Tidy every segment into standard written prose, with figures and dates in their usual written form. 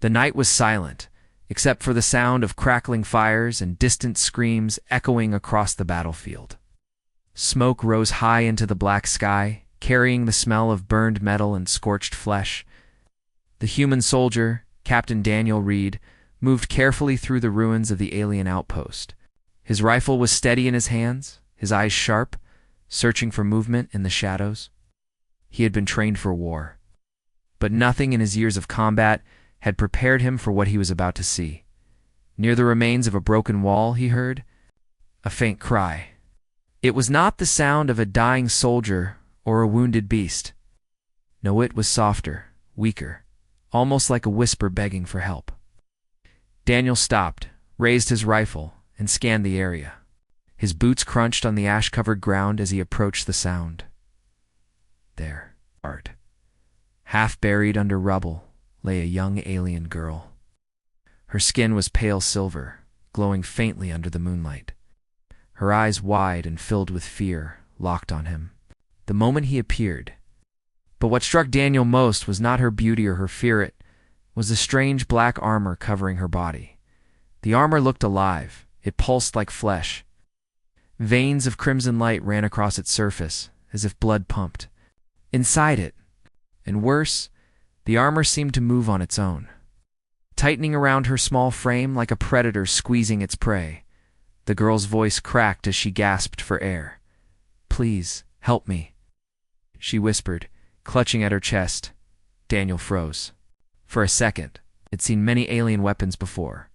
The night was silent, except for the sound of crackling fires and distant screams echoing across the battlefield. Smoke rose high into the black sky, carrying the smell of burned metal and scorched flesh. The human soldier, Captain Daniel Reed, moved carefully through the ruins of the alien outpost. His rifle was steady in his hands, his eyes sharp, searching for movement in the shadows. He had been trained for war, but nothing in his years of combat had prepared him for what he was about to see. Near the remains of a broken wall, he heard a faint cry. It was not the sound of a dying soldier or a wounded beast. No, it was softer, weaker, almost like a whisper begging for help. Daniel stopped, raised his rifle, and scanned the area. His boots crunched on the ash-covered ground as he approached the sound. There, half buried under rubble, lay a young alien girl. Her skin was pale silver, glowing faintly under the moonlight. Her eyes, wide and filled with fear, locked on him the moment he appeared. But what struck Daniel most was not her beauty or her fear, it was the strange black armor covering her body. The armor looked alive, it pulsed like flesh. Veins of crimson light ran across its surface, as if blood pumped. Inside it, and worse, the armor seemed to move on its own, tightening around her small frame like a predator squeezing its prey. The girl's voice cracked as she gasped for air. "Please, help me," she whispered, clutching at her chest. Daniel froze. For a second, he'd seen many alien weapons before,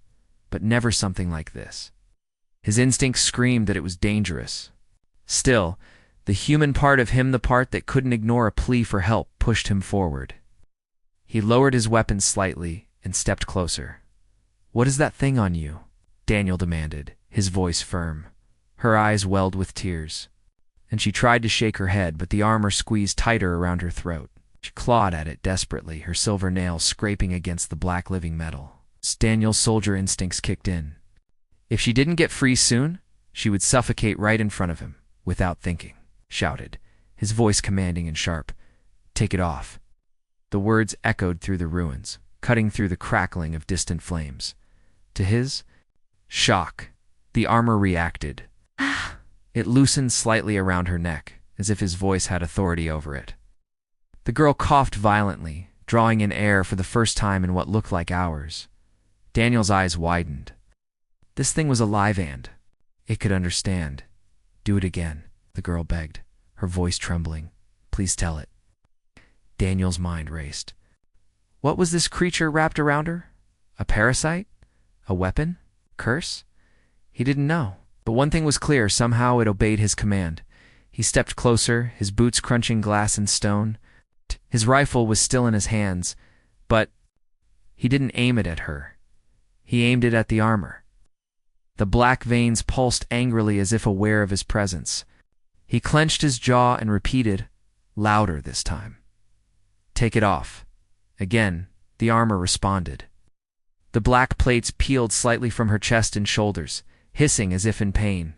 but never something like this. His instincts screamed that it was dangerous. Still, the human part of him, the part that couldn't ignore a plea for help, pushed him forward. He lowered his weapon slightly and stepped closer. "What is that thing on you?" Daniel demanded, his voice firm. Her eyes welled with tears, and she tried to shake her head, but the armor squeezed tighter around her throat. She clawed at it desperately, her silver nails scraping against the black living metal. Daniel's soldier instincts kicked in. If she didn't get free soon, she would suffocate right in front of him, without thinking. Shouted, his voice commanding and sharp. "Take it off." The words echoed through the ruins, cutting through the crackling of distant flames. To his shock, the armor reacted. It loosened slightly around her neck, as if his voice had authority over it. The girl coughed violently, drawing in air for the first time in what looked like hours. Daniel's eyes widened. This thing was alive and it could understand. "Do it again," the girl begged, her voice trembling. "Please tell it." Daniel's mind raced. What was this creature wrapped around her? A parasite? A weapon? Curse? He didn't know. But one thing was clear, somehow it obeyed his command. He stepped closer, his boots crunching glass and stone. His rifle was still in his hands, but he didn't aim it at her. He aimed it at the armor. The black veins pulsed angrily as if aware of his presence. He clenched his jaw and repeated, louder this time, "Take it off." Again, the armor responded. The black plates peeled slightly from her chest and shoulders, hissing as if in pain.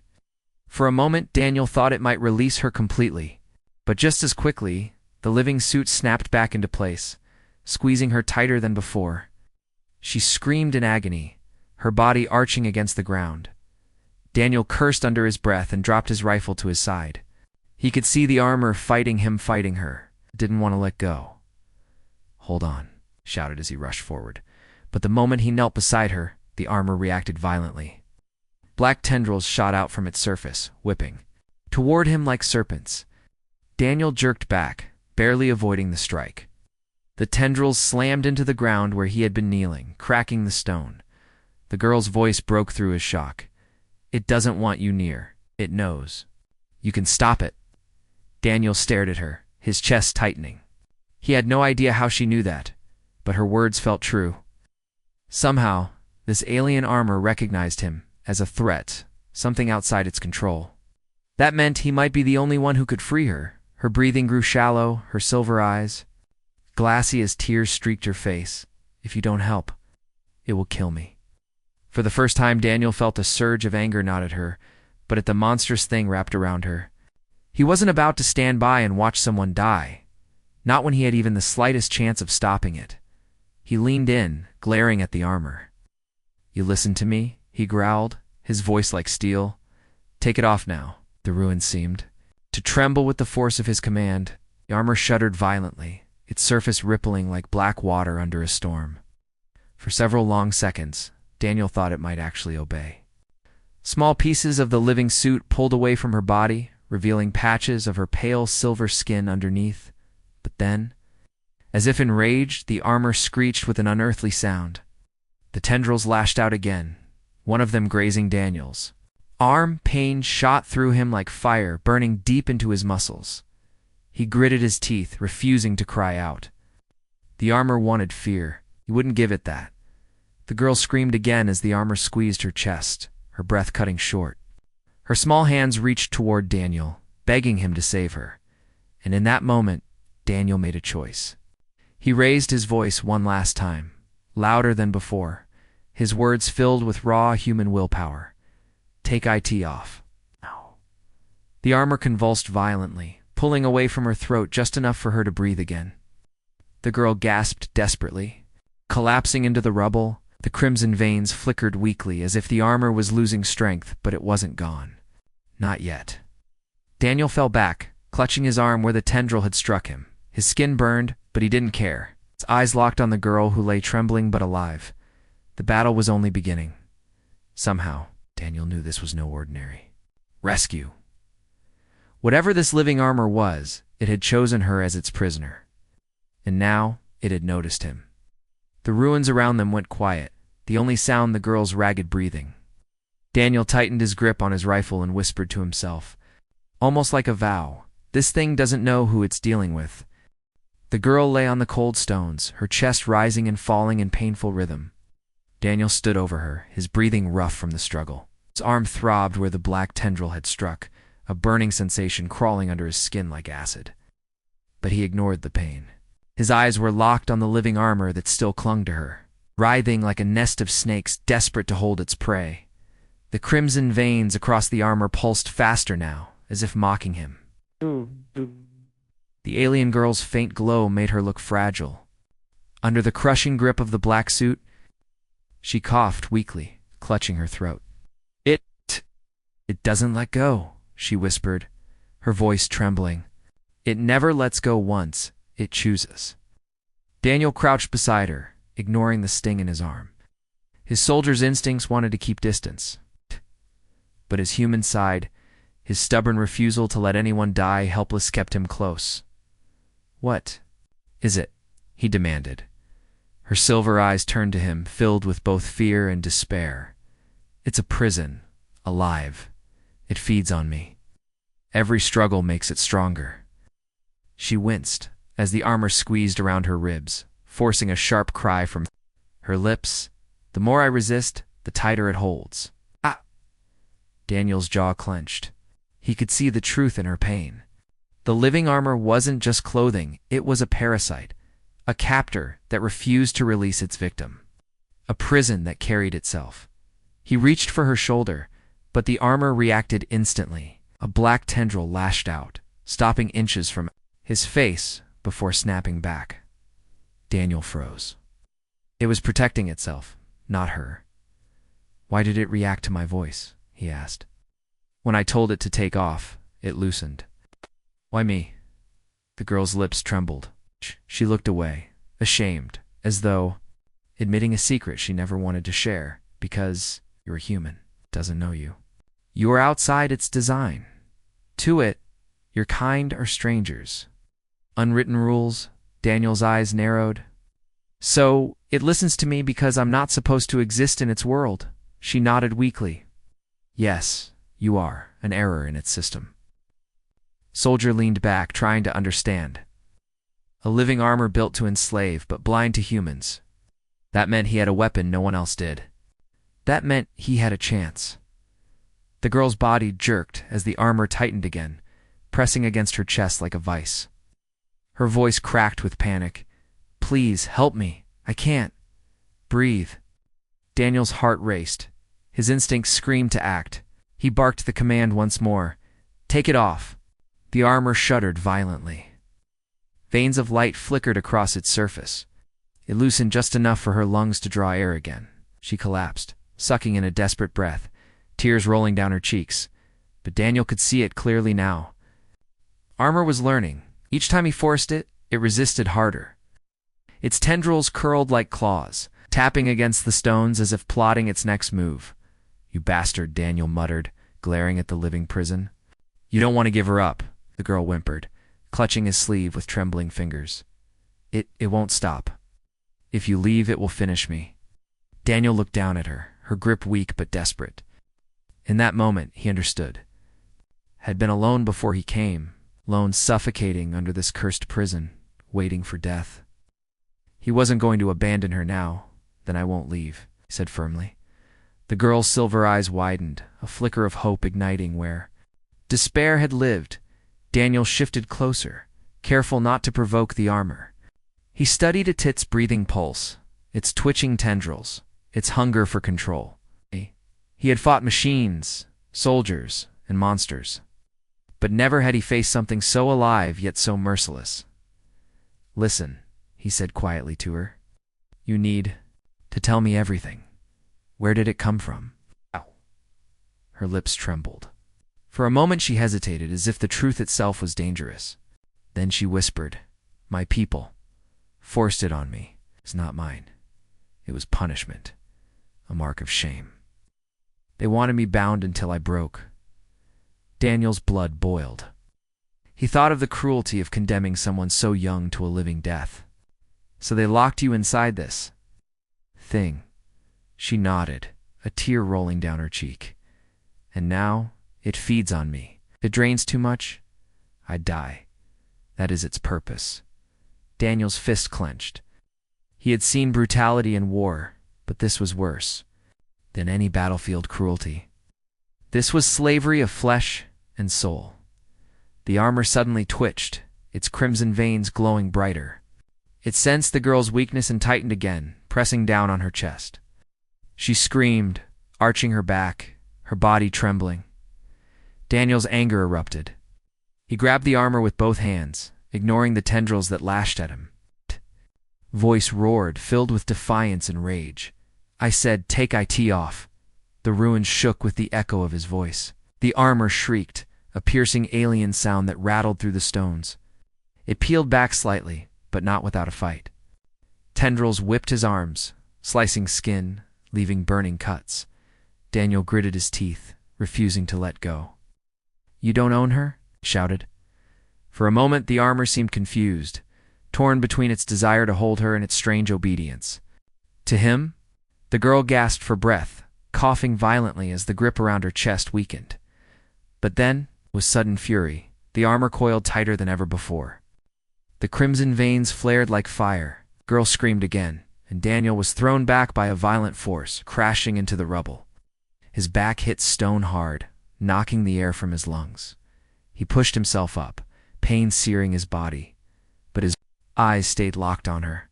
For a moment, Daniel thought it might release her completely, but just as quickly, the living suit snapped back into place, squeezing her tighter than before. She screamed in agony, her body arching against the ground. Daniel cursed under his breath and dropped his rifle to his side. He could see the armor fighting him, fighting her. Didn't want to let go. "Hold on," shouted as he rushed forward. But the moment he knelt beside her, the armor reacted violently. Black tendrils shot out from its surface, whipping toward him like serpents. Daniel jerked back, barely avoiding the strike. The tendrils slammed into the ground where he had been kneeling, cracking the stone. The girl's voice broke through his shock. "It doesn't want you near. It knows. You can stop it." Daniel stared at her, his chest tightening. He had no idea how she knew that, but her words felt true. Somehow, this alien armor recognized him as a threat, something outside its control. That meant he might be the only one who could free her. Her breathing grew shallow, her silver eyes glassy as tears streaked her face. "If you don't help, it will kill me." For the first time, Daniel felt a surge of anger, not at her, but at the monstrous thing wrapped around her. He wasn't about to stand by and watch someone die, not when he had even the slightest chance of stopping it. He leaned in, glaring at the armor. "You listen to me?" he growled, his voice like steel. "Take it off now." The ruin seemed to tremble with the force of his command. The armor shuddered violently, its surface rippling like black water under a storm. For several long seconds, Daniel thought it might actually obey. Small pieces of the living suit pulled away from her body, revealing patches of her pale silver skin underneath. But then, as if enraged, the armor screeched with an unearthly sound. The tendrils lashed out again, one of them grazing Daniel's arm. Pain shot through him like fire, burning deep into his muscles. He gritted his teeth, refusing to cry out. The armor wanted fear. He wouldn't give it that. The girl screamed again as the armor squeezed her chest, her breath cutting short. Her small hands reached toward Daniel, begging him to save her. And in that moment, Daniel made a choice. He raised his voice one last time, louder than before, his words filled with raw human willpower. "Take it off." No. The armor convulsed violently, pulling away from her throat just enough for her to breathe again. The girl gasped desperately. Collapsing into the rubble, the crimson veins flickered weakly as if the armor was losing strength, but it wasn't gone. Not yet. Daniel fell back, clutching his arm where the tendril had struck him. His skin burned, but he didn't care. His eyes locked on the girl who lay trembling but alive. The battle was only beginning. Somehow, Daniel knew this was no ordinary rescue. Whatever this living armor was, it had chosen her as its prisoner. And now, it had noticed him. The ruins around them went quiet, the only sound the girl's ragged breathing. Daniel tightened his grip on his rifle and whispered to himself, almost like a vow, "This thing doesn't know who it's dealing with." The girl lay on the cold stones, her chest rising and falling in painful rhythm. Daniel stood over her, his breathing rough from the struggle. His arm throbbed where the black tendril had struck, a burning sensation crawling under his skin like acid. But he ignored the pain. His eyes were locked on the living armor that still clung to her, writhing like a nest of snakes desperate to hold its prey. The crimson veins across the armor pulsed faster now, as if mocking him. The alien girl's faint glow made her look fragile. Under the crushing grip of the black suit, she coughed weakly, clutching her throat. It doesn't let go," she whispered, her voice trembling. "It never lets go once, it chooses." Daniel crouched beside her, ignoring the sting in his arm. His soldier's instincts wanted to keep distance. But his human side, his stubborn refusal to let anyone die helpless, kept him close. "What is it?" he demanded. Her silver eyes turned to him, filled with both fear and despair. "It's a prison, alive. It feeds on me. Every struggle makes it stronger." She winced as the armor squeezed around her ribs, forcing a sharp cry from her lips. "The more I resist, the tighter it holds." "Ah!" Daniel's jaw clenched. He could see the truth in her pain. The living armor wasn't just clothing, it was a parasite, a captor that refused to release its victim, a prison that carried itself. He reached for her shoulder, but the armor reacted instantly. A black tendril lashed out, stopping inches from his face before snapping back. Daniel froze. It was protecting itself, not her. "Why did it react to my voice?" he asked. "When I told it to take off, it loosened." "Why me?" The girl's lips trembled. She looked away, ashamed, as though admitting a secret she never wanted to share, because you're human, it doesn't know you. You're outside its design. To it, your kind are strangers. Unwritten rules. Daniel's eyes narrowed. "So, it listens to me because I'm not supposed to exist in its world." She nodded weakly. "Yes, you are, an error in its system." Soldier leaned back, trying to understand. A living armor built to enslave, but blind to humans. That meant he had a weapon no one else did. That meant he had a chance. The girl's body jerked as the armor tightened again, pressing against her chest like a vice. Her voice cracked with panic. "Please, help me. I can't breathe." Daniel's heart raced. His instincts screamed to act. He barked the command once more. "Take it off." The armor shuddered violently. Veins of light flickered across its surface. It loosened just enough for her lungs to draw air again. She collapsed, sucking in a desperate breath, tears rolling down her cheeks. But Daniel could see it clearly now. Armor was learning. Each time he forced it, it resisted harder. Its tendrils curled like claws, tapping against the stones as if plotting its next move. "You bastard," Daniel muttered, glaring at the living prison. "You don't want to give her up," the girl whimpered, clutching his sleeve with trembling fingers. It won't stop. If you leave, it will finish me." Daniel looked down at her, her grip weak but desperate. In that moment, he understood. Had been alone before he came, lone, suffocating under this cursed prison, waiting for death. He wasn't going to abandon her now. "Then I won't leave," he said firmly. The girl's silver eyes widened, a flicker of hope igniting where despair had lived. Daniel shifted closer, careful not to provoke the armor. He studied its breathing pulse, its twitching tendrils, its hunger for control. He had fought machines, soldiers, and monsters. But never had he faced something so alive yet so merciless. "Listen," he said quietly to her. "You need to tell me everything. Where did it come from?" Ow. Her lips trembled. For a moment she hesitated, as if the truth itself was dangerous. Then she whispered, "My people forced it on me. It's not mine. It was punishment, a mark of shame. They wanted me bound until I broke." Daniel's blood boiled. He thought of the cruelty of condemning someone so young to a living death. "So they locked you inside this thing?" She nodded, a tear rolling down her cheek. "And now it feeds on me. If it drains too much, I die. That is its purpose." Daniel's fist clenched. He had seen brutality in war, but this was worse than any battlefield cruelty. This was slavery of flesh and soul. The armor suddenly twitched, its crimson veins glowing brighter. It sensed the girl's weakness and tightened again, pressing down on her chest. She screamed, arching her back, her body trembling. Daniel's anger erupted. He grabbed the armor with both hands, ignoring the tendrils that lashed at him. Voice roared, filled with defiance and rage. "I said, take it off." The ruins shook with the echo of his voice. The armor shrieked, a piercing alien sound that rattled through the stones. It peeled back slightly, but not without a fight. Tendrils whipped his arms, slicing skin, leaving burning cuts. Daniel gritted his teeth, refusing to let go. "You don't own her?" he shouted. For a moment the armor seemed confused, torn between its desire to hold her and its strange obedience. To him, the girl gasped for breath, coughing violently as the grip around her chest weakened. But then, with sudden fury, the armor coiled tighter than ever before. The crimson veins flared like fire. The girl screamed again, and Daniel was thrown back by a violent force, crashing into the rubble. His back hit stone hard, knocking the air from his lungs. He pushed himself up, pain searing his body, but his eyes stayed locked on her.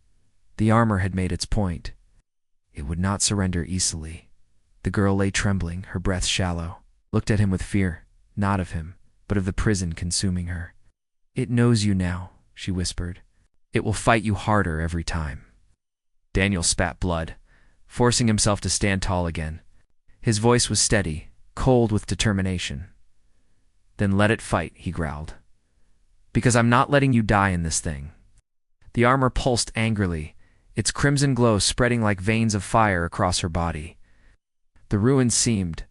The armor had made its point. It would not surrender easily. The girl lay trembling, her breath shallow, looked at him with fear, not of him, but of the prison consuming her. "It knows you now," she whispered. "It will fight you harder every time." Daniel spat blood, forcing himself to stand tall again. His voice was steady, cold with determination. "Then let it fight," he growled. "Because I'm not letting you die in this thing." The armor pulsed angrily, its crimson glow spreading like veins of fire across her body. The ruins seemed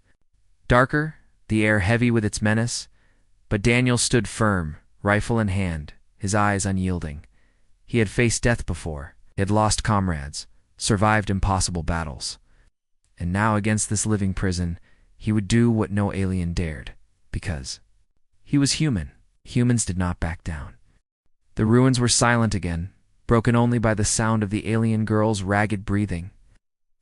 darker, the air heavy with its menace, but Daniel stood firm, rifle in hand, his eyes unyielding. He had faced death before, he had lost comrades, survived impossible battles. And now against this living prison, he would do what no alien dared, because he was human. Humans did not back down. The ruins were silent again, broken only by the sound of the alien girl's ragged breathing.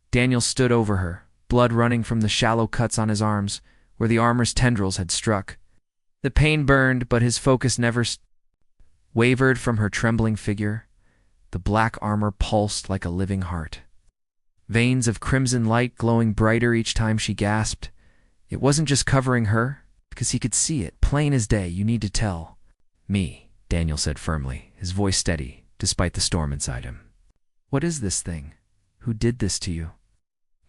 Daniel stood over her, blood running from the shallow cuts on his arms, where the armor's tendrils had struck. The pain burned, but his focus never wavered from her trembling figure. The black armor pulsed like a living heart. Veins of crimson light glowing brighter each time she gasped. It wasn't just covering her, because he could see it, plain as day. "You need to tell me," Daniel said firmly, his voice steady, despite the storm inside him. What is this thing? Who did this to you?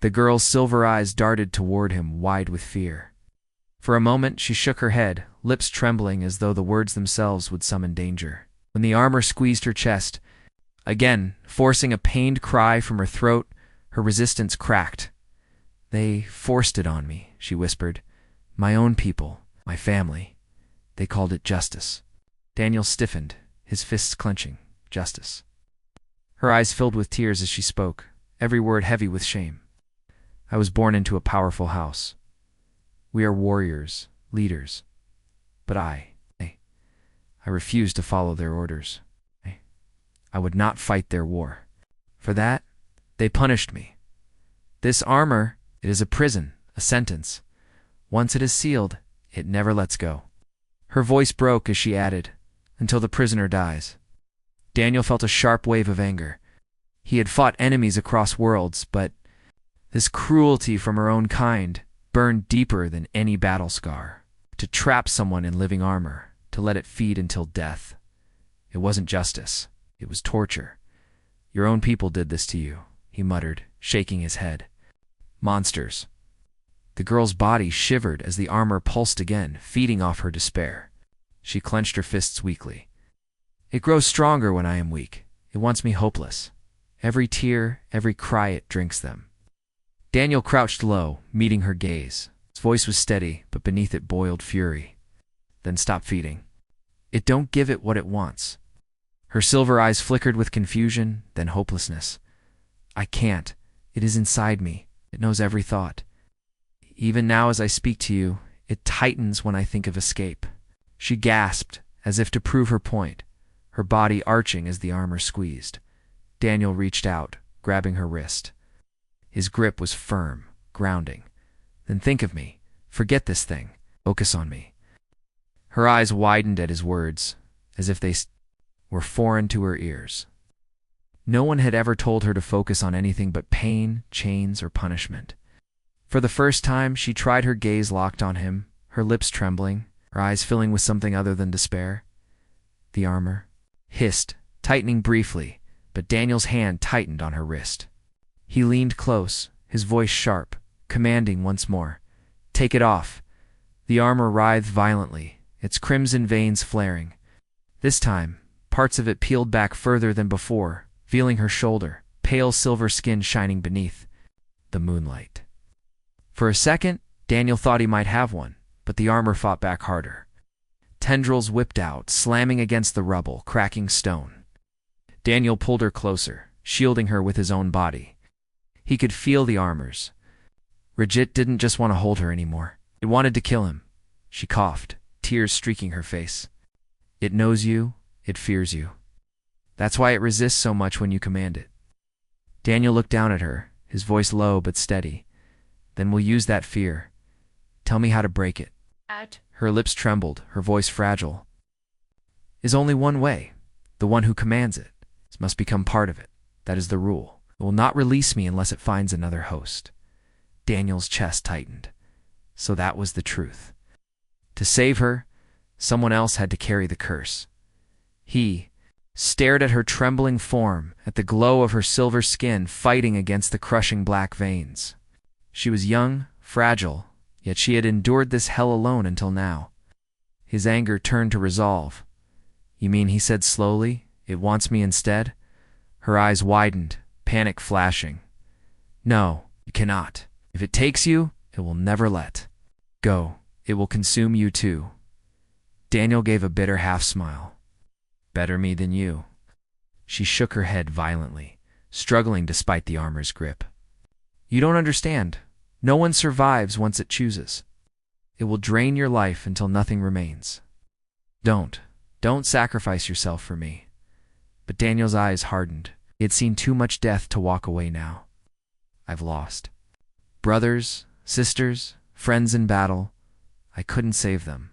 The girl's silver eyes darted toward him, wide with fear. For a moment she shook her head, lips trembling as though the words themselves would summon danger. When the armor squeezed her chest, again forcing a pained cry from her throat, her resistance cracked. They forced it on me, she whispered. My own people, my family. They called it justice. Daniel stiffened, his fists clenching. Justice. Her eyes filled with tears as she spoke, every word heavy with shame. I was born into a powerful house. We are warriors, leaders. But I refused to follow their orders. I would not fight their war. For that, they punished me. This armor, it is a prison, a sentence. Once it is sealed, it never lets go. Her voice broke as she added, until the prisoner dies. Daniel felt a sharp wave of anger. He had fought enemies across worlds, but this cruelty from her own kind burned deeper than any battle scar. To trap someone in living armor, to let it feed until death. It wasn't justice. It was torture. Your own people did this to you, he muttered, shaking his head. Monsters. The girl's body shivered as the armor pulsed again, feeding off her despair. She clenched her fists weakly. It grows stronger when I am weak. It wants me hopeless. Every tear, every cry, it drinks them. Daniel crouched low, meeting her gaze. His voice was steady, but beneath it boiled fury. Then stop feeding. It don't give it what it wants. Her silver eyes flickered with confusion, then hopelessness. I can't. It is inside me. It knows every thought. Even now as I speak to you, it tightens when I think of escape. She gasped, as if to prove her point, her body arching as the armor squeezed. Daniel reached out, grabbing her wrist. His grip was firm, grounding. Then think of me. Forget this thing. Focus on me. Her eyes widened at his words, as if they were foreign to her ears. No one had ever told her to focus on anything but pain, chains, or punishment. For the first time, she tried her gaze locked on him, her lips trembling, her eyes filling with something other than despair. The armor hissed, tightening briefly, but Daniel's hand tightened on her wrist. He leaned close, his voice sharp, commanding once more. Take it off. The armor writhed violently, its crimson veins flaring. This time, parts of it peeled back further than before, feeling her shoulder, pale silver skin shining beneath the moonlight. For a second, Daniel thought he might have one, but the armor fought back harder. Tendrils whipped out, slamming against the rubble, cracking stone. Daniel pulled her closer, shielding her with his own body. He could feel the armors. Rigit didn't just want to hold her anymore. It wanted to kill him. She coughed, tears streaking her face. It knows you, it fears you. That's why it resists so much when you command it. Daniel looked down at her, his voice low but steady. Then we'll use that fear. Tell me how to break it. Her lips trembled, her voice fragile. Is only one way. The one who commands it must become part of it. That is the rule. It will not release me unless it finds another host. Daniel's chest tightened. So that was the truth. To save her, someone else had to carry the curse. He stared at her trembling form, at the glow of her silver skin fighting against the crushing black veins. She was young, fragile, yet she had endured this hell alone until now. His anger turned to resolve. You mean, he said slowly, it wants me instead? Her eyes widened, panic flashing. No, you cannot. If it takes you, it will never let go. It will consume you too. Daniel gave a bitter half-smile. Better me than you. She shook her head violently, struggling despite the armor's grip. You don't understand. No one survives once it chooses. It will drain your life until nothing remains. Don't sacrifice yourself for me. But Daniel's eyes hardened. He had seen too much death to walk away now. I've lost brothers, sisters, friends in battle. I couldn't save them.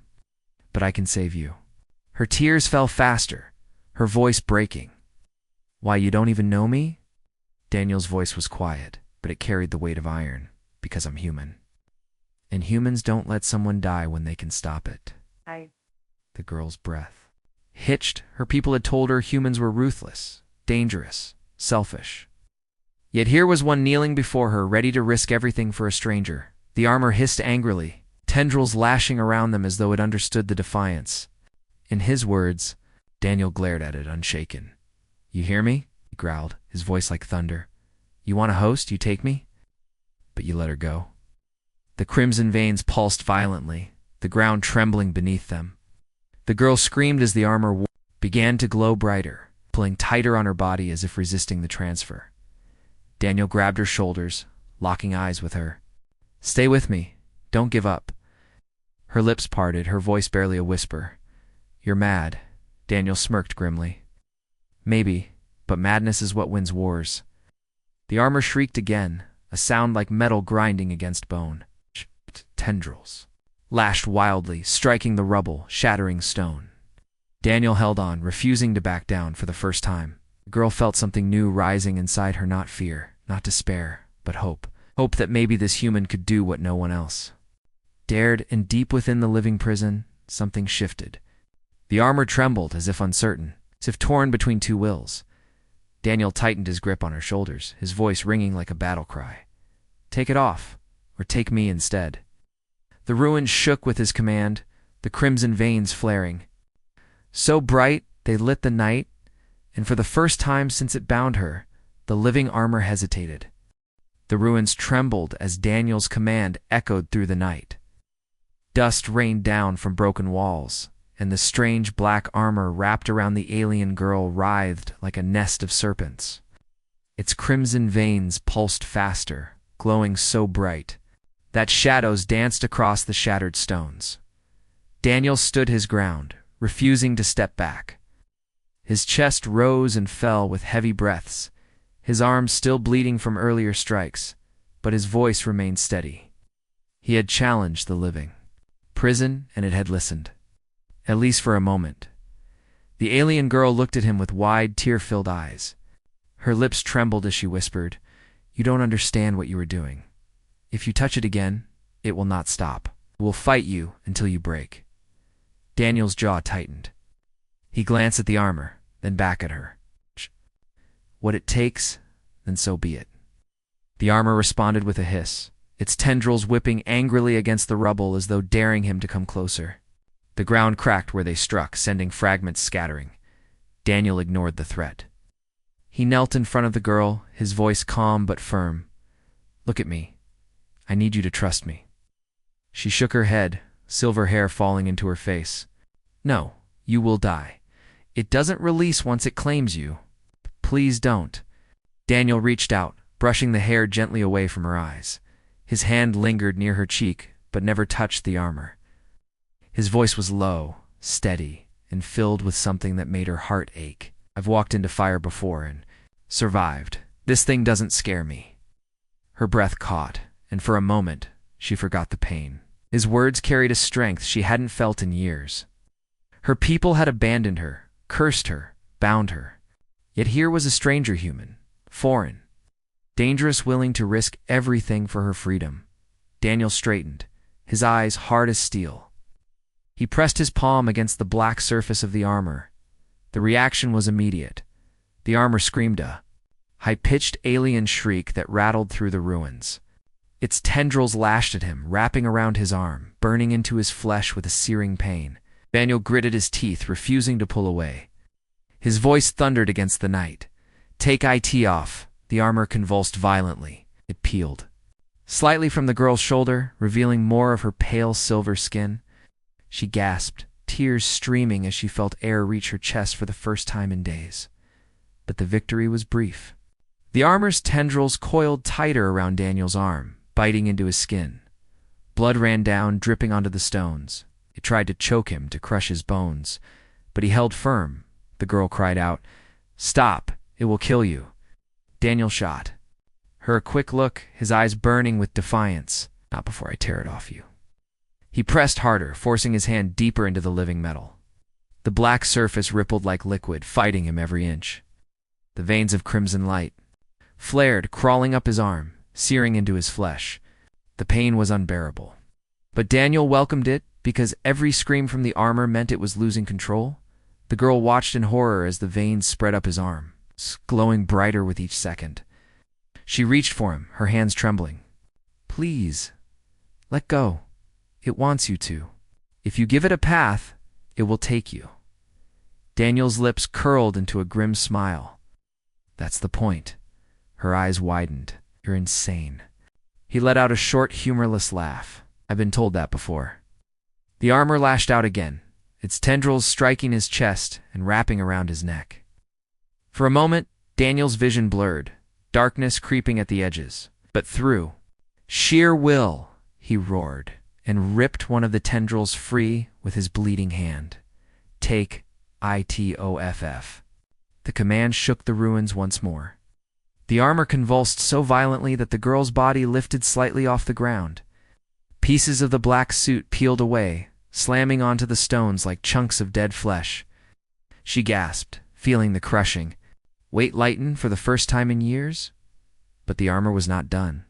But I can save you. Her tears fell faster, her voice breaking. Why, you don't even know me? Daniel's voice was quiet, but it carried the weight of iron. Because I'm human. And humans don't let someone die when they can stop it. The girl's breath hitched. Her people had told her humans were ruthless, dangerous. selfish. Yet here was one kneeling before her, ready to risk everything for a stranger. The armor hissed angrily, tendrils lashing around them as though it understood the defiance. In his words, Daniel glared at it, unshaken. "You hear me?" he growled, his voice like thunder. "You want a host, you take me? But you let her go." The crimson veins pulsed violently, the ground trembling beneath them. The girl screamed as the armor began to glow brighter, pulling tighter on her body as if resisting the transfer. Daniel grabbed her shoulders, locking eyes with her. "Stay with me. Don't give up." Her lips parted, her voice barely a whisper. "You're mad." Daniel smirked grimly. "Maybe, but madness is what wins wars." The armor shrieked again, a sound like metal grinding against bone. Tendrils lashed wildly, striking the rubble, shattering stone. Daniel held on, refusing to back down for the first time. The girl felt something new rising inside her, not fear, not despair, but hope. Hope that maybe this human could do what no one else dared, and deep within the living prison, something shifted. The armor trembled, as if uncertain, as if torn between two wills. Daniel tightened his grip on her shoulders, his voice ringing like a battle cry. "Take it off, or take me instead." The ruins shook with his command, the crimson veins flaring. So bright they lit the night, and for the first time since it bound her, the living armor hesitated. The ruins trembled as Daniel's command echoed through the night. Dust rained down from broken walls, and the strange black armor wrapped around the alien girl writhed like a nest of serpents. Its crimson veins pulsed faster, glowing so bright that shadows danced across the shattered stones. Daniel stood his ground, refusing to step back. His chest rose and fell with heavy breaths, his arms still bleeding from earlier strikes, but his voice remained steady. He had challenged the living prison, and it had listened. At least for a moment. The alien girl looked at him with wide, tear-filled eyes. Her lips trembled as she whispered, "You don't understand what you are doing. If you touch it again, it will not stop. It will fight you until you break." Daniel's jaw tightened. He glanced at the armor, then back at her. "What it takes, then so be it." The armor responded with a hiss, its tendrils whipping angrily against the rubble as though daring him to come closer. The ground cracked where they struck, sending fragments scattering. Daniel ignored the threat. He knelt in front of the girl, his voice calm but firm. "Look at me. I need you to trust me." She shook her head, silver hair falling into her face. "No, you will die. It doesn't release once it claims you. Please don't." Daniel reached out, brushing the hair gently away from her eyes. His hand lingered near her cheek, but never touched the armor. His voice was low, steady, and filled with something that made her heart ache. "I've walked into fire before and survived. This thing doesn't scare me." Her breath caught, and for a moment, she forgot the pain. His words carried a strength she hadn't felt in years. Her people had abandoned her, cursed her, bound her. Yet here was a stranger human, foreign, dangerous, willing to risk everything for her freedom. Daniel straightened, his eyes hard as steel. He pressed his palm against the black surface of the armor. The reaction was immediate. The armor screamed a high-pitched alien shriek that rattled through the ruins. Its tendrils lashed at him, wrapping around his arm, burning into his flesh with a searing pain. Daniel gritted his teeth, refusing to pull away. His voice thundered against the night. "Take it off." The armor convulsed violently. It peeled slightly from the girl's shoulder, revealing more of her pale silver skin. She gasped, tears streaming as she felt air reach her chest for the first time in days. But the victory was brief. The armor's tendrils coiled tighter around Daniel's arm, biting into his skin. Blood ran down, dripping onto the stones. It tried to choke him, to crush his bones. But he held firm. The girl cried out, "Stop! It will kill you." Daniel shot her a quick look, his eyes burning with defiance. "Not before I tear it off you." He pressed harder, forcing his hand deeper into the living metal. The black surface rippled like liquid, fighting him every inch. The veins of crimson light flared, crawling up his arm, searing into his flesh. The pain was unbearable. But Daniel welcomed it, because every scream from the armor meant it was losing control. The girl watched in horror as the veins spread up his arm, glowing brighter with each second. She reached for him, her hands trembling. Please, let go. It wants you to. If you give it a path, it will take you. Daniel's lips curled into a grim smile. That's the point. Her eyes widened. You're insane. He let out a short, humorless laugh. I've been told that before. The armor lashed out again, its tendrils striking his chest and wrapping around his neck. For a moment, Daniel's vision blurred, darkness creeping at the edges. But through sheer will, he roared and ripped one of the tendrils free with his bleeding hand. Take ITOFF. The command shook the ruins once more. The armor convulsed so violently that the girl's body lifted slightly off the ground. Pieces of the black suit peeled away, slamming onto the stones like chunks of dead flesh. She gasped, feeling the crushing weight lighten for the first time in years. But the armor was not done.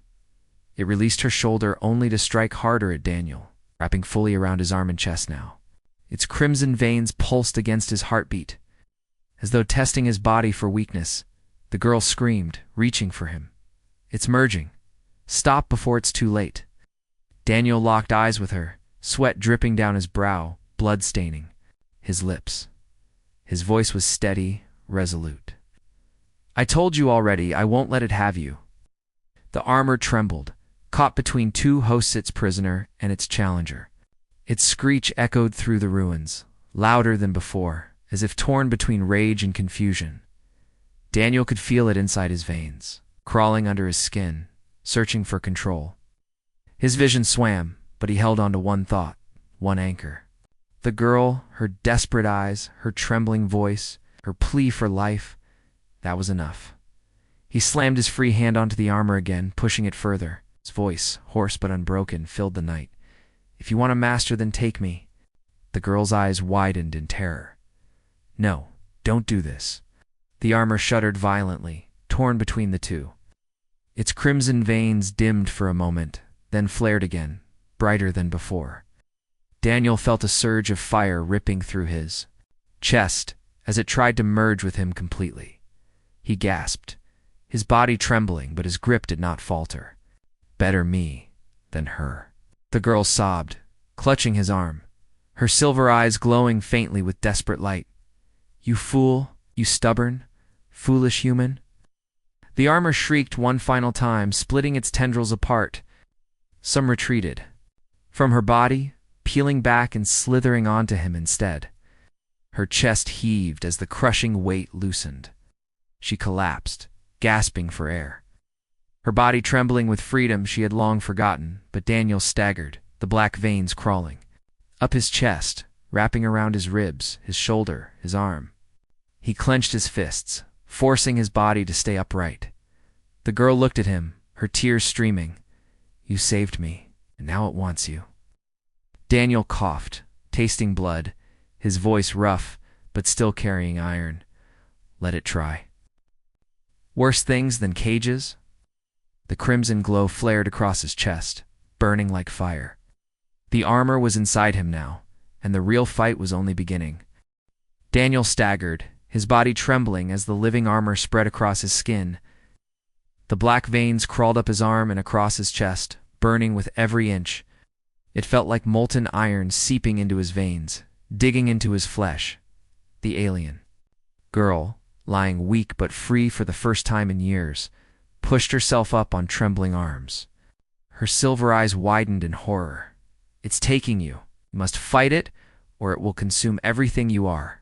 It released her shoulder only to strike harder at Daniel, wrapping fully around his arm and chest now. Its crimson veins pulsed against his heartbeat. As though testing his body for weakness, the girl screamed, reaching for him. It's merging. Stop before it's too late. Daniel locked eyes with her, sweat dripping down his brow, blood staining his lips. His voice was steady, resolute. I told you already, I won't let it have you. The armor trembled, caught between two hosts, its prisoner and its challenger. Its screech echoed through the ruins, louder than before, as if torn between rage and confusion. Daniel could feel it inside his veins, crawling under his skin, searching for control. His vision swam, but he held on to one thought, one anchor. The girl, her desperate eyes, her trembling voice, her plea for life, that was enough. He slammed his free hand onto the armor again, pushing it further. His voice, hoarse but unbroken, filled the night. If you want a master, then take me. The girl's eyes widened in terror. No, don't do this. The armor shuddered violently, torn between the two. Its crimson veins dimmed for a moment, then flared again, brighter than before. Daniel felt a surge of fire ripping through his chest as it tried to merge with him completely. He gasped, his body trembling, but his grip did not falter. Better me than her. The girl sobbed, clutching his arm, her silver eyes glowing faintly with desperate light. You fool, you stubborn, foolish human. The armor shrieked one final time, splitting its tendrils apart. Some retreated. From her body, peeling back and slithering onto him instead. Her chest heaved as the crushing weight loosened. She collapsed, gasping for air. Her body trembling with freedom she had long forgotten, but Daniel staggered, the black veins crawling. Up his chest, wrapping around his ribs, his shoulder, his arm. He clenched his fists, forcing his body to stay upright. The girl looked at him, her tears streaming. You saved me, and now it wants you. Daniel coughed, tasting blood, his voice rough, but still carrying iron. Let it try. Worse things than cages? The crimson glow flared across his chest, burning like fire. The armor was inside him now, and the real fight was only beginning. Daniel staggered, his body trembling as the living armor spread across his skin. The black veins crawled up his arm and across his chest, burning with every inch. It felt like molten iron seeping into his veins, digging into his flesh. The alien girl, lying weak but free for the first time in years, pushed herself up on trembling arms. Her silver eyes widened in horror. It's taking you. You must fight it, or it will consume everything you are.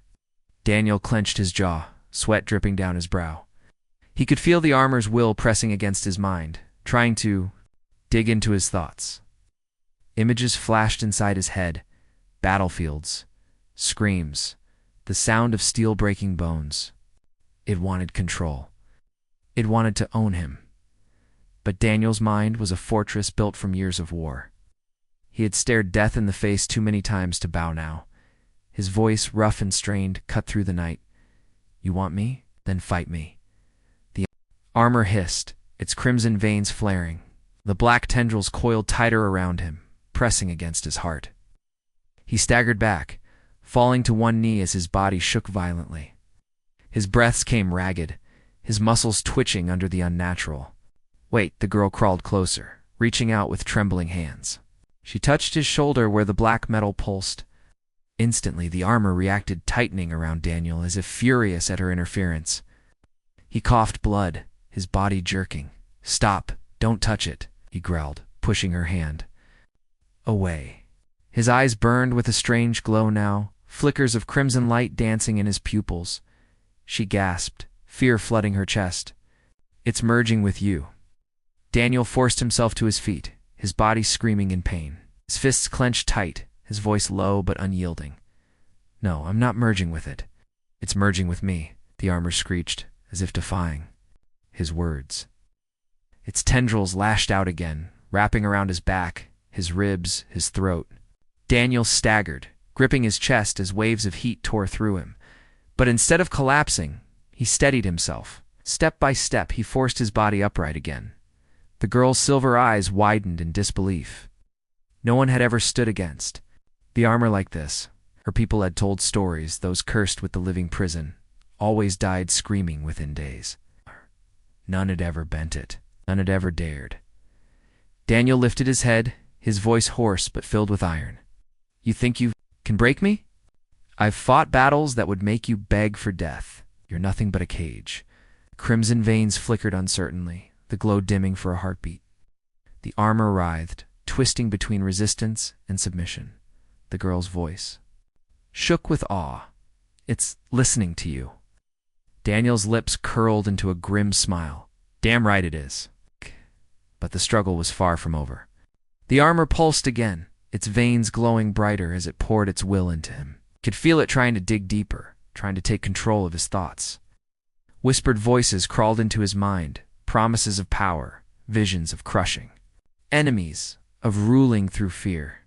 Daniel clenched his jaw, sweat dripping down his brow. He could feel the armor's will pressing against his mind, trying to dig into his thoughts. Images flashed inside his head, battlefields, screams, the sound of steel breaking bones. It wanted control. It wanted to own him. But Daniel's mind was a fortress built from years of war. He had stared death in the face too many times to bow now. His voice, rough and strained, cut through the night. You want me? Then fight me. The armor hissed, its crimson veins flaring. The black tendrils coiled tighter around him, pressing against his heart. He staggered back, falling to one knee as his body shook violently. His breaths came ragged, his muscles twitching under the unnatural. Wait, the girl crawled closer, reaching out with trembling hands. She touched his shoulder where the black metal pulsed. Instantly, the armor reacted, tightening around Daniel as if furious at her interference. He coughed blood, his body jerking. "Stop, don't touch it," he growled, pushing her hand away. His eyes burned with a strange glow now, flickers of crimson light dancing in his pupils. She gasped, fear flooding her chest. "It's merging with you." Daniel forced himself to his feet, his body screaming in pain. His fists clenched tight, his voice low but unyielding. "No, I'm not merging with it. It's merging with me," the armor screeched, as if defying his words. Its tendrils lashed out again, wrapping around his back, his ribs, his throat. Daniel staggered, gripping his chest as waves of heat tore through him. But instead of collapsing, he steadied himself. Step by step, he forced his body upright again. The girl's silver eyes widened in disbelief. No one had ever stood against the armor like this. Her people had told stories, those cursed with the living prison, always died screaming within days. None had ever bent it. None had ever dared. Daniel lifted his head, his voice hoarse but filled with iron. "You think you can break me? I've fought battles that would make you beg for death. You're nothing but a cage." Crimson veins flickered uncertainly, the glow dimming for a heartbeat. The armor writhed, twisting between resistance and submission. The girl's voice shook with awe. "It's listening to you." Daniel's lips curled into a grim smile. "Damn right it is." But the struggle was far from over. The armor pulsed again, its veins glowing brighter as it poured its will into him. He could feel it trying to dig deeper, trying to take control of his thoughts. Whispered voices crawled into his mind, promises of power, visions of crushing, enemies of ruling through fear.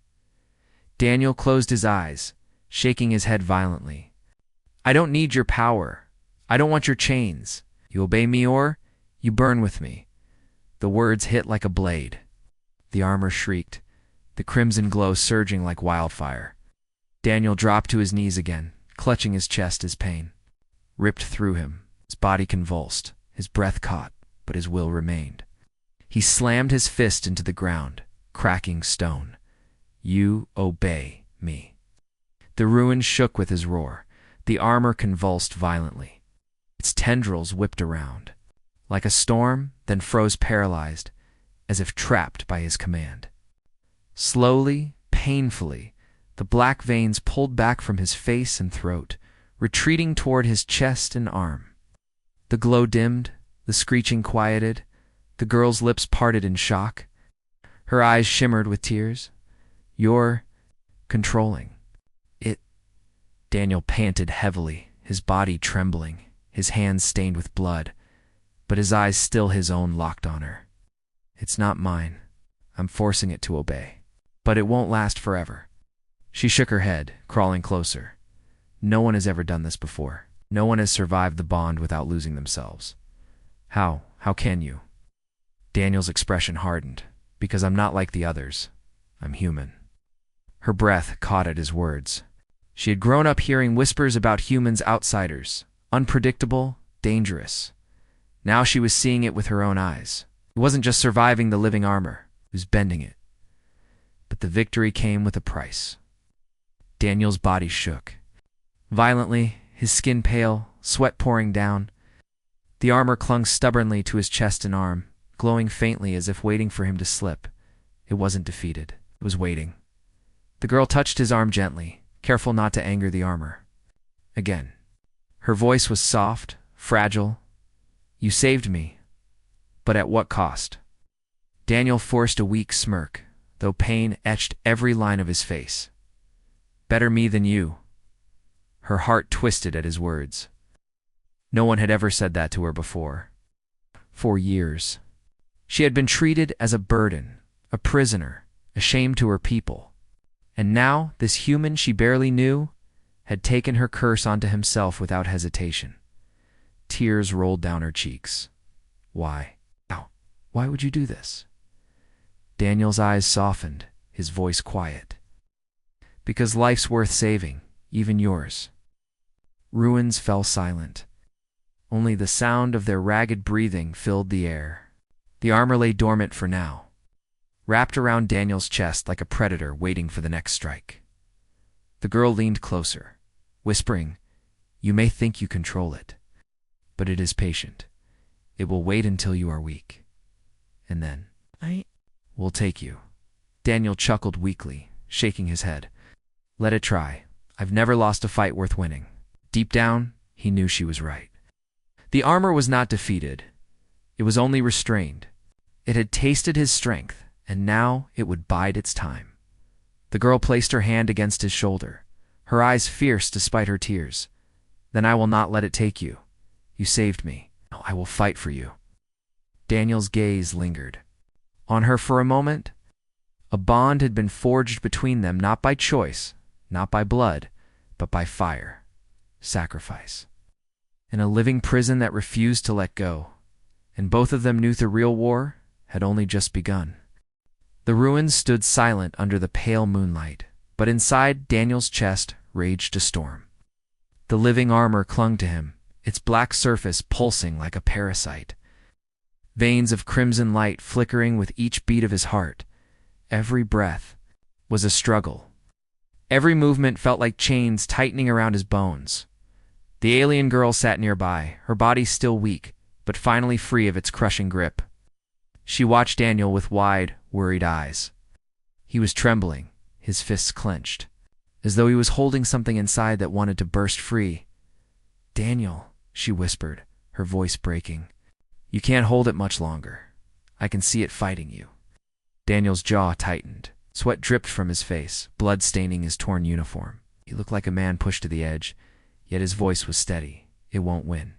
Daniel closed his eyes, shaking his head violently. "I don't need your power. I don't want your chains. You obey me or you burn with me." The words hit like a blade. The armor shrieked, the crimson glow surging like wildfire. Daniel dropped to his knees again, clutching his chest as pain ripped through him. His body convulsed, his breath caught, but his will remained. He slammed his fist into the ground, cracking stone. "You obey me." The ruins shook with his roar. The armor convulsed violently. Its tendrils whipped around, like a storm, then froze paralyzed, as if trapped by his command. Slowly, painfully, the black veins pulled back from his face and throat, retreating toward his chest and arm. The glow dimmed, the screeching quieted, the girl's lips parted in shock. Her eyes shimmered with tears. "You're controlling it." Daniel panted heavily, his body trembling, his hands stained with blood, but his eyes still his own locked on her. "It's not mine. I'm forcing it to obey. But it won't last forever." She shook her head, crawling closer. "No one has ever done this before. No one has survived the bond without losing themselves. How can you?" Daniel's expression hardened. "Because I'm not like the others. I'm human." Her breath caught at his words. She had grown up hearing whispers about humans, outsiders, unpredictable, dangerous. Now she was seeing it with her own eyes. It wasn't just surviving the living armor, it was bending it. But the victory came with a price. Daniel's body shook violently, his skin pale, sweat pouring down. The armor clung stubbornly to his chest and arm, glowing faintly as if waiting for him to slip. It wasn't defeated. It was waiting. The girl touched his arm gently, careful not to anger the armor. Again. Her voice was soft, fragile. "You saved me, but at what cost?" Daniel forced a weak smirk, though pain etched every line of his face. "Better me than you." Her heart twisted at his words. No one had ever said that to her before. For years, she had been treated as a burden, a prisoner, a shame to her people. And now, this human she barely knew had taken her curse onto himself without hesitation. Tears rolled down her cheeks. "Why? Why would you do this?" Daniel's eyes softened, his voice quiet. "Because life's worth saving, even yours." Ruins fell silent. Only the sound of their ragged breathing filled the air. The armor lay dormant for now, wrapped around Daniel's chest like a predator waiting for the next strike. The girl leaned closer, whispering, "You may think you control it, but it is patient. It will wait until you are weak. And then, we'll take you." Daniel chuckled weakly, shaking his head. "Let it try. I've never lost a fight worth winning." Deep down, he knew she was right. The armor was not defeated. It was only restrained. It had tasted his strength, and now it would bide its time. The girl placed her hand against his shoulder, her eyes fierce despite her tears. "Then I will not let it take you. You saved me. I will fight for you." Daniel's gaze lingered on her for a moment. A bond had been forged between them, not by choice, not by blood, but by fire, sacrifice. In a living prison that refused to let go, and both of them knew the real war had only just begun. The ruins stood silent under the pale moonlight, but inside Daniel's chest raged a storm. The living armor clung to him, its black surface pulsing like a parasite. Veins of crimson light flickering with each beat of his heart. Every breath was a struggle. Every movement felt like chains tightening around his bones. The alien girl sat nearby, her body still weak, but finally free of its crushing grip. She watched Daniel with wide, worried eyes. He was trembling, his fists clenched, as though he was holding something inside that wanted to burst free. "Daniel," she whispered, her voice breaking. "You can't hold it much longer. I can see it fighting you." Daniel's jaw tightened. Sweat dripped from his face, blood staining his torn uniform. He looked like a man pushed to the edge, yet his voice was steady. "It won't win.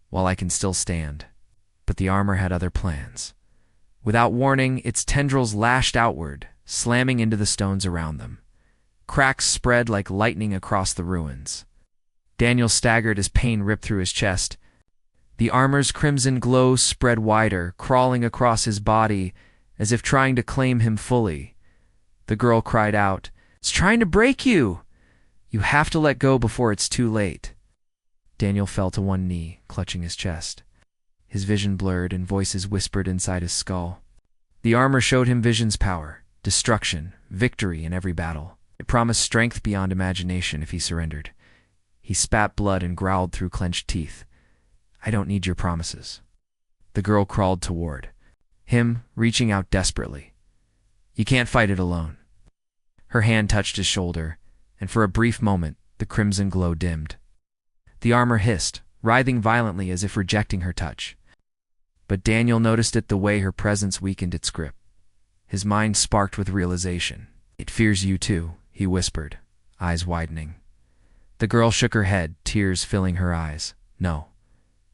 While I can still stand." But the armor had other plans. Without warning, its tendrils lashed outward, slamming into the stones around them. Cracks spread like lightning across the ruins. Daniel staggered as pain ripped through his chest. The armor's crimson glow spread wider, crawling across his body as if trying to claim him fully. The girl cried out, "It's trying to break you! You have to let go before it's too late." Daniel fell to one knee, clutching his chest. His vision blurred and voices whispered inside his skull. The armor showed him vision's power, destruction, victory in every battle. It promised strength beyond imagination if he surrendered. He spat blood and growled through clenched teeth. "I don't need your promises." The girl crawled toward him, reaching out desperately. "You can't fight it alone." Her hand touched his shoulder, and for a brief moment, the crimson glow dimmed. The armor hissed, writhing violently as if rejecting her touch. But Daniel noticed it the way her presence weakened its grip. His mind sparked with realization. "It fears you too," he whispered, eyes widening. The girl shook her head, tears filling her eyes. "No,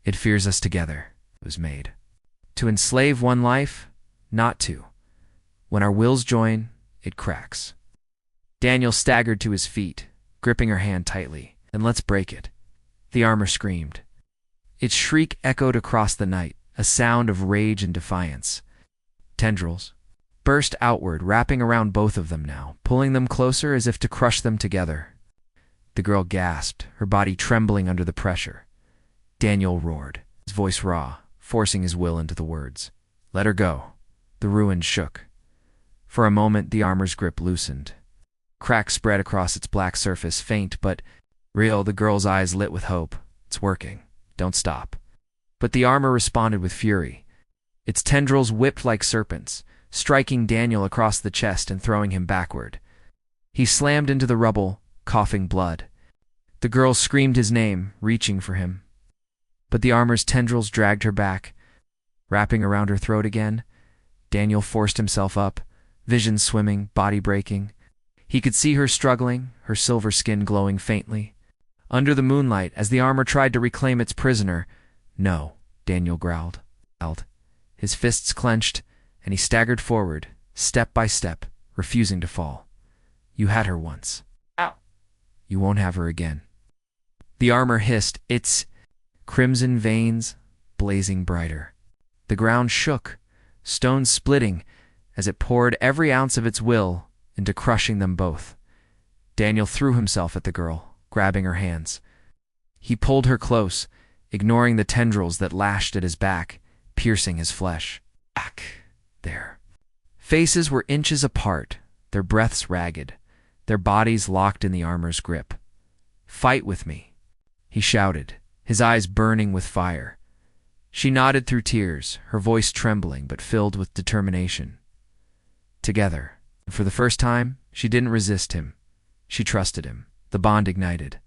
it fears us together." It was made to enslave one life, not two. When our wills join, it cracks. Daniel staggered to his feet, gripping her hand tightly. "Then let's break it." The armor screamed. Its shriek echoed across the night, a sound of rage and defiance. Tendrils burst outward, wrapping around both of them now, pulling them closer as if to crush them together. The girl gasped, her body trembling under the pressure. Daniel roared, his voice raw, forcing his will into the words. "Let her go." The ruins shook. For a moment, the armor's grip loosened. Cracks spread across its black surface, faint but real. The girl's eyes lit with hope. "It's working. Don't stop." But the armor responded with fury. Its tendrils whipped like serpents, striking Daniel across the chest and throwing him backward. He slammed into the rubble, coughing blood. The girl screamed his name, reaching for him. But the armor's tendrils dragged her back, wrapping around her throat again. Daniel forced himself up, vision swimming, body breaking. He could see her struggling, her silver skin glowing faintly. Under the moonlight, as the armor tried to reclaim its prisoner, "No," Daniel growled. His fists clenched, and he staggered forward, step by step, refusing to fall. "You had her once. Ow. You won't have her again." The armor hissed, its crimson veins blazing brighter. The ground shook, stones splitting, as it poured every ounce of its will into crushing them both. Daniel threw himself at the girl, grabbing her hands. He pulled her close, ignoring the tendrils that lashed at his back, piercing his flesh. Back there. Faces were inches apart, their breaths ragged, their bodies locked in the armor's grip. "Fight with me," he shouted, his eyes burning with fire. She nodded through tears, her voice trembling but filled with determination. Together. For the first time, she didn't resist him. She trusted him. The bond ignited.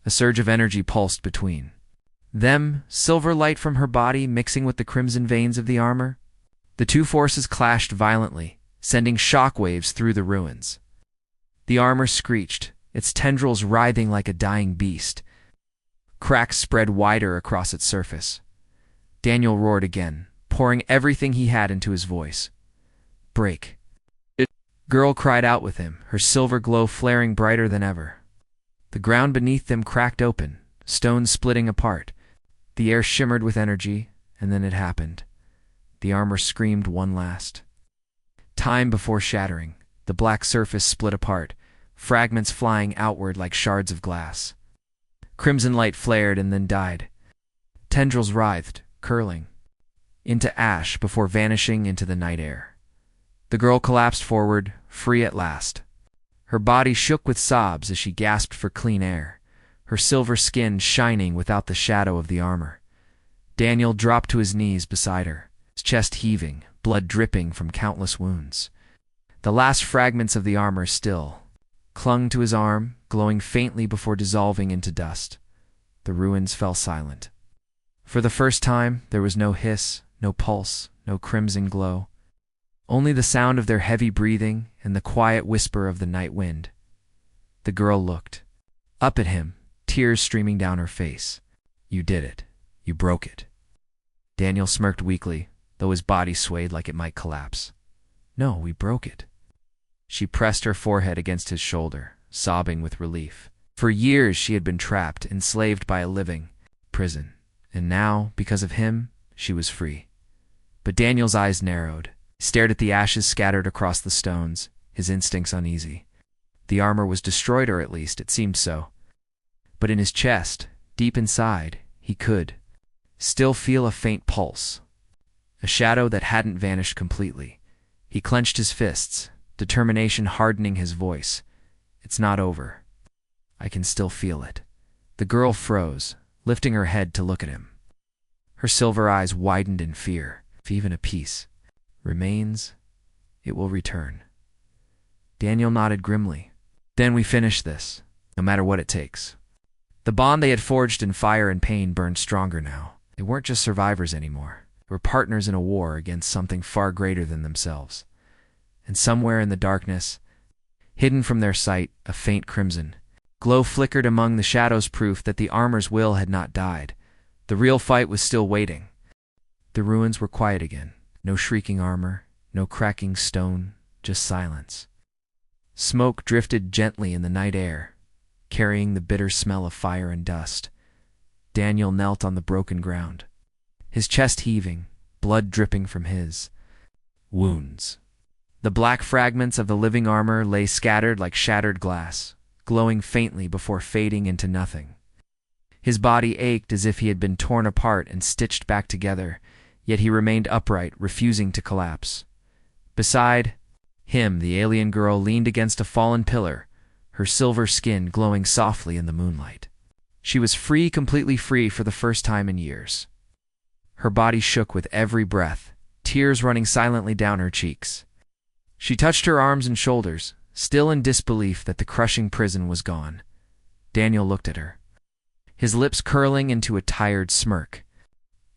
A surge of energy pulsed between them, silver light from her body mixing with the crimson veins of the armor. The two forces clashed violently, sending shockwaves through the ruins. The armor screeched, its tendrils writhing like a dying beast. Cracks spread wider across its surface. Daniel roared again, pouring everything he had into his voice. "Break." Girl cried out with him, her silver glow flaring brighter than ever. The ground beneath them cracked open, stones splitting apart. The air shimmered with energy, and then it happened. The armor screamed one last time before shattering. The black surface split apart, fragments flying outward like shards of glass. Crimson light flared and then died. Tendrils writhed, curling into ash before vanishing into the night air. The girl collapsed forward, free at last. Her body shook with sobs as she gasped for clean air, her silver skin shining without the shadow of the armor. Daniel dropped to his knees beside her, his chest heaving, blood dripping from countless wounds. The last fragments of the armor still clung to his arm, glowing faintly before dissolving into dust. The ruins fell silent. For the first time, there was no hiss, no pulse, no crimson glow. Only the sound of their heavy breathing and the quiet whisper of the night wind. The girl looked up at him, tears streaming down her face. "You did it. You broke it." Daniel smirked weakly, though his body swayed like it might collapse. "No, we broke it." She pressed her forehead against his shoulder, sobbing with relief. For years she had been trapped, enslaved by a living prison, and now, because of him, she was free. But Daniel's eyes narrowed. He stared at the ashes scattered across the stones, his instincts uneasy. The armor was destroyed, or at least it seemed so. But in his chest, deep inside, he could still feel a faint pulse, a shadow that hadn't vanished completely. He clenched his fists, determination hardening his voice. "It's not over. I can still feel it." The girl froze, lifting her head to look at him. Her silver eyes widened in fear. If even a piece remains, it will return. Daniel nodded grimly. "Then we finish this, no matter what it takes." The bond they had forged in fire and pain burned stronger now. They weren't just survivors anymore. They were partners in a war against something far greater than themselves. And somewhere in the darkness, hidden from their sight, a faint crimson glow flickered among the shadows, proof that the armor's will had not died. The real fight was still waiting. The ruins were quiet again. No shrieking armor, no cracking stone, just silence. Smoke drifted gently in the night air, carrying the bitter smell of fire and dust. Daniel knelt on the broken ground, his chest heaving, blood dripping from his wounds. The black fragments of the living armor lay scattered like shattered glass, glowing faintly before fading into nothing. His body ached as if he had been torn apart and stitched back together, yet he remained upright, refusing to collapse. Beside him, the alien girl leaned against a fallen pillar, her silver skin glowing softly in the moonlight. She was free, completely free for the first time in years. Her body shook with every breath, tears running silently down her cheeks. She touched her arms and shoulders, still in disbelief that the crushing prison was gone. Daniel looked at her, his lips curling into a tired smirk.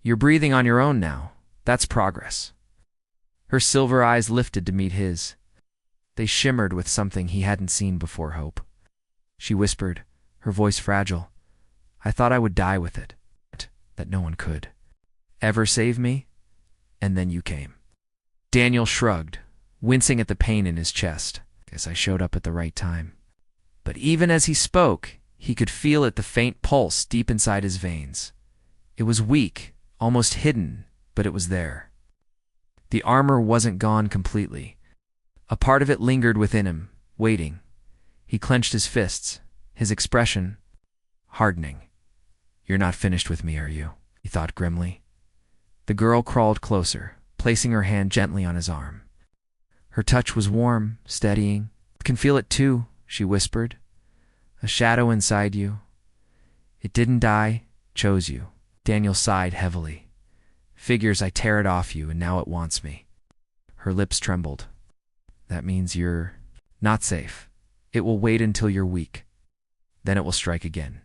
"You're breathing on your own now. That's progress." Her silver eyes lifted to meet his. They shimmered with something he hadn't seen before, hope. She whispered, her voice fragile, "I thought I would die with it, that no one could ever save me, and then you came." Daniel shrugged, wincing at the pain in his chest. "Guess I showed up at the right time." But even as he spoke, he could feel it, the faint pulse deep inside his veins. It was weak, almost hidden, but it was there. The armor wasn't gone completely. A part of it lingered within him, waiting. He clenched his fists, his expression hardening. You're not finished with me, are you? He thought grimly. The girl crawled closer, placing her hand gently on his arm. Her touch was warm, steadying. "I can feel it too," she whispered. "A shadow inside you. It didn't die, chose you." Daniel sighed heavily. "Figures I tear it off you, and now it wants me." Her lips trembled. "That means you're not safe. It will wait until you're weak. Then it will strike again."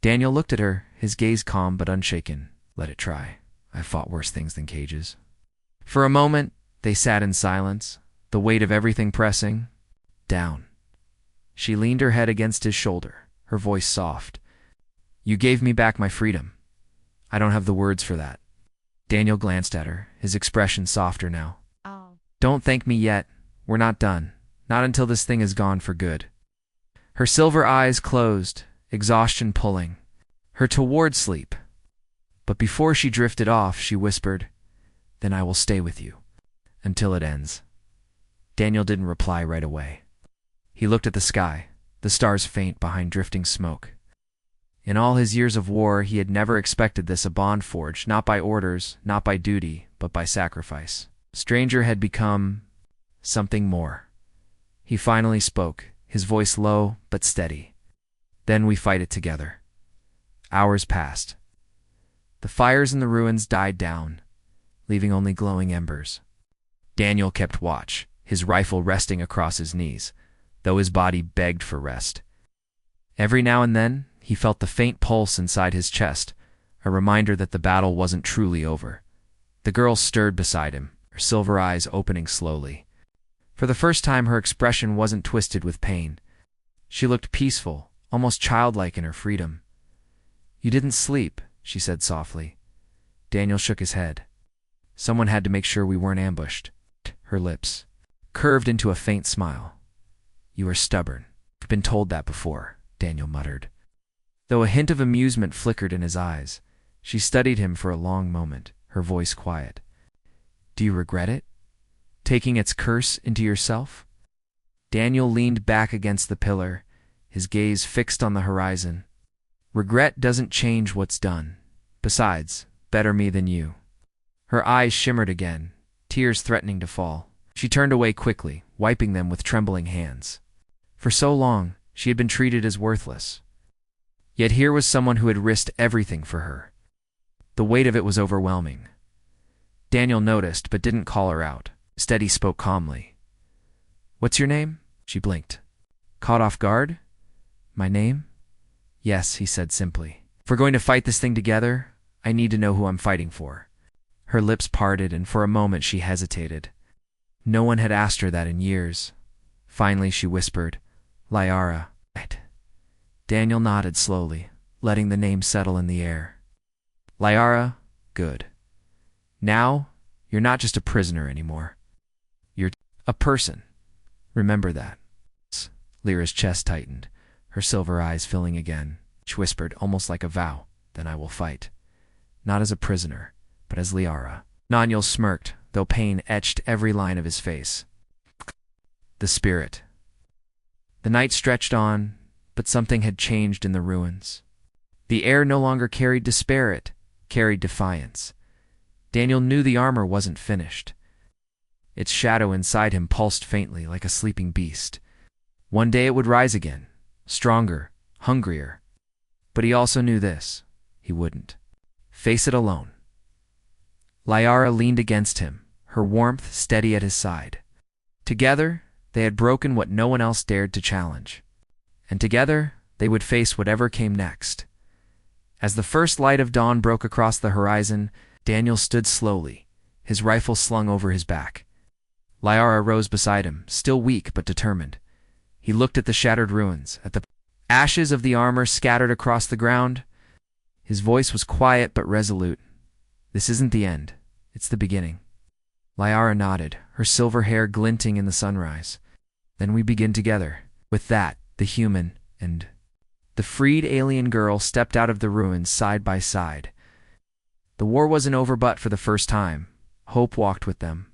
Daniel looked at her, his gaze calm but unshaken. "Let it try. I've fought worse things than cages." For a moment, they sat in silence, the weight of everything pressing down. She leaned her head against his shoulder, her voice soft. "You gave me back my freedom. I don't have the words for that." Daniel glanced at her, his expression softer now. Oh. "Don't thank me yet. We're not done. Not until this thing is gone for good." Her silver eyes closed, exhaustion pulling her toward sleep. But before she drifted off, she whispered, "Then I will stay with you until it ends." Daniel didn't reply right away. He looked at the sky, the stars faint behind drifting smoke. In all his years of war, he had never expected this, a bond forged, not by orders, not by duty, but by sacrifice. Stranger had become something more. He finally spoke, his voice low but steady. "Then we fight it together." Hours passed. The fires in the ruins died down, leaving only glowing embers. Daniel kept watch, his rifle resting across his knees, though his body begged for rest. Every now and then, he felt the faint pulse inside his chest, a reminder that the battle wasn't truly over. The girl stirred beside him, her silver eyes opening slowly. For the first time, her expression wasn't twisted with pain. She looked peaceful, almost childlike in her freedom. "You didn't sleep," she said softly. Daniel shook his head. "Someone had to make sure we weren't ambushed." Her lips curved into a faint smile. "You are stubborn. I've been told that before," Daniel muttered. Though a hint of amusement flickered in his eyes, she studied him for a long moment, her voice quiet. "Do you regret it? Taking its curse into yourself?" Daniel leaned back against the pillar, his gaze fixed on the horizon. "Regret doesn't change what's done. Besides, better me than you." Her eyes shimmered again, tears threatening to fall. She turned away quickly, wiping them with trembling hands. For so long, she had been treated as worthless. Yet here was someone who had risked everything for her. The weight of it was overwhelming. Daniel noticed, but didn't call her out. Instead, he spoke calmly. "What's your name?" She blinked. "Caught off guard?" "My name?" "Yes," he said simply. "If we're going to fight this thing together, I need to know who I'm fighting for." Her lips parted, and for a moment she hesitated. No one had asked her that in years. Finally, she whispered, "Liara." Daniel nodded slowly, letting the name settle in the air. "Liara, good. Now, you're not just a prisoner anymore. You're a person. Remember that." Lyra's chest tightened, her silver eyes filling again. She whispered, almost like a vow, "Then I will fight. Not as a prisoner, but as Liara." Daniel smirked, though pain etched every line of his face. The spirit. The night stretched on, but something had changed in the ruins. The air no longer carried despair, it carried defiance. Daniel knew the armor wasn't finished. Its shadow inside him pulsed faintly like a sleeping beast. One day it would rise again, stronger, hungrier. But he also knew this: he wouldn't face it alone. Liara leaned against him, her warmth steady at his side. Together, they had broken what no one else dared to challenge. And together, they would face whatever came next. As the first light of dawn broke across the horizon, Daniel stood slowly, his rifle slung over his back. Liara rose beside him, still weak but determined. He looked at the shattered ruins, at the ashes of the armor scattered across the ground. His voice was quiet but resolute. "This isn't the end. It's the beginning." Liara nodded, her silver hair glinting in the sunrise. "Then we begin together." With that, the human and the freed alien girl stepped out of the ruins side by side. The war wasn't over, but for the first time, hope walked with them.